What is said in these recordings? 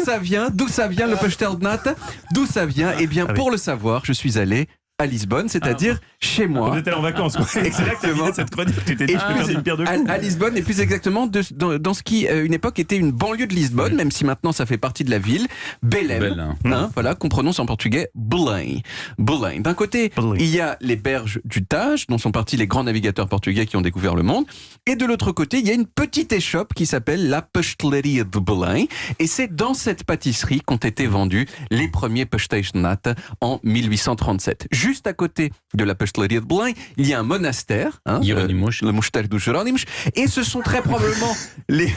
ça vient le Pöstelnat? D'où ça vient? Eh bien, pour le savoir, je suis allé à Lisbonne, c'est-à-dire chez moi. Vous étiez en vacances, quoi. Exactement. Cette chronique, tu t'es dit, je peux faire une pierre deux coups. À Lisbonne, et plus exactement dans ce qui, une époque, était une banlieue de Lisbonne, même si maintenant ça fait partie de la ville, Belém. Voilà, qu'on prononce en portugais Belém. Belém. D'un côté, il y a les berges du Tage, dont sont partis les grands navigateurs portugais qui ont découvert le monde. Et de l'autre côté, il y a une petite échoppe qui s'appelle la Pastelaria de Belém. Et c'est dans cette pâtisserie qu'ont été vendus les premiers pastéis de nata en 1837. Juste à côté de la Pastelaria de Belém, il y a un monastère, le Mosteiro dos Jerónimos, et ce sont très probablement les...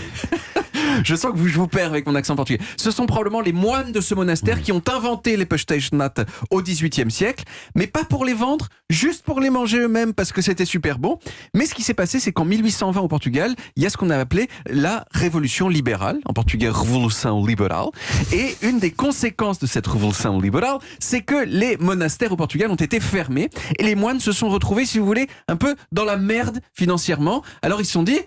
Je sens que je vous perds avec mon accent portugais. Ce sont probablement les moines de ce monastère qui ont inventé les pastéis de nata au XVIIIe siècle, mais pas pour les vendre, juste pour les manger eux-mêmes parce que c'était super bon. Mais ce qui s'est passé, c'est qu'en 1820 au Portugal, il y a ce qu'on a appelé la révolution libérale, en portugais Revolução Liberal. Et une des conséquences de cette révolution libérale, c'est que les monastères au Portugal ont été fermés et les moines se sont retrouvés, si vous voulez, un peu dans la merde financièrement. Alors ils se sont dit,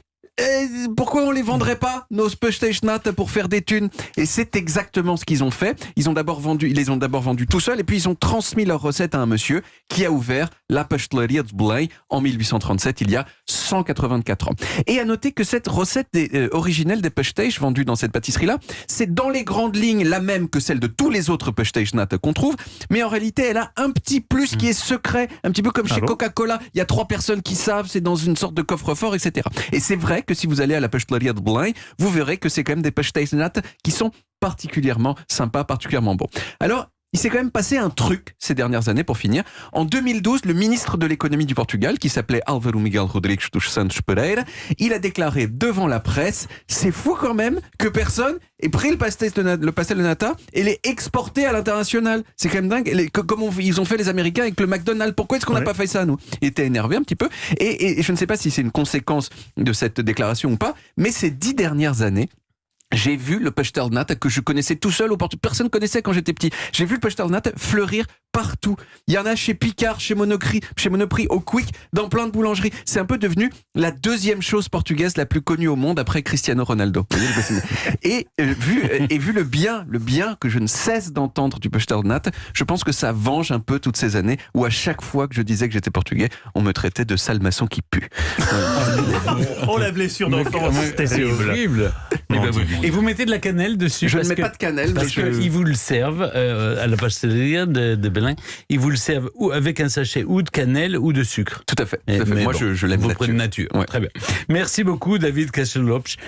pourquoi on les vendrait pas, nos pastéis de nata, pour faire des thunes? Et c'est exactement ce qu'ils ont fait. Ils les ont d'abord vendus tout seuls, et puis ils ont transmis leur recette à un monsieur qui a ouvert la Pastelaria de Belém en 1837, il y a 184 ans. Et à noter que cette recette originelle des pastéis vendus dans cette pâtisserie-là, c'est dans les grandes lignes la même que celle de tous les autres pastéis de nata qu'on trouve, mais en réalité, elle a un petit plus qui est secret, un petit peu comme chez Coca-Cola. Il y a 3 personnes qui savent, c'est dans une sorte de coffre-fort, etc. Et c'est vrai que si vous allez à la Pastelaria de Belém, vous verrez que c'est quand même des pastéis de nata qui sont particulièrement sympas, particulièrement bons. Alors, il s'est quand même passé un truc ces dernières années, pour finir. En 2012, le ministre de l'économie du Portugal, qui s'appelait Álvaro Miguel Rodrigues dos Santos Pereira, il a déclaré devant la presse, c'est fou quand même que personne ait pris le pastel de nata et l'ait exporté à l'international. C'est quand même dingue. Comme ils ont fait les Américains avec le McDonald's. Pourquoi est-ce qu'on n'a pas fait ça, nous? Il était énervé un petit peu. Et je ne sais pas si c'est une conséquence de cette déclaration ou pas, mais ces 10 dernières années, j'ai vu le pastel de nata que je connaissais tout seul au Portugal. Personne ne connaissait quand j'étais petit. J'ai vu le pastel de nata fleurir partout. Il y en a chez Picard, chez Monoprix, au Quick, dans plein de boulangeries. C'est un peu devenu la deuxième chose portugaise la plus connue au monde après Cristiano Ronaldo. Et vu le bien que je ne cesse d'entendre du pastel de nata, je pense que ça venge un peu toutes ces années où à chaque fois que je disais que j'étais portugais, on me traitait de sale maçon qui pue. Oh, la blessure d'enfance, c'est horrible. Et vous mettez de la cannelle dessus? Je ne mets pas de cannelle. Parce qu'ils vous le servent à la pasteleria de Belém. Ils vous le servent avec un sachet ou de cannelle ou de sucre. Tout à fait. Moi, je l'aime vous nature. prenez nature. Ouais. Très bien. Merci beaucoup, David Castellops.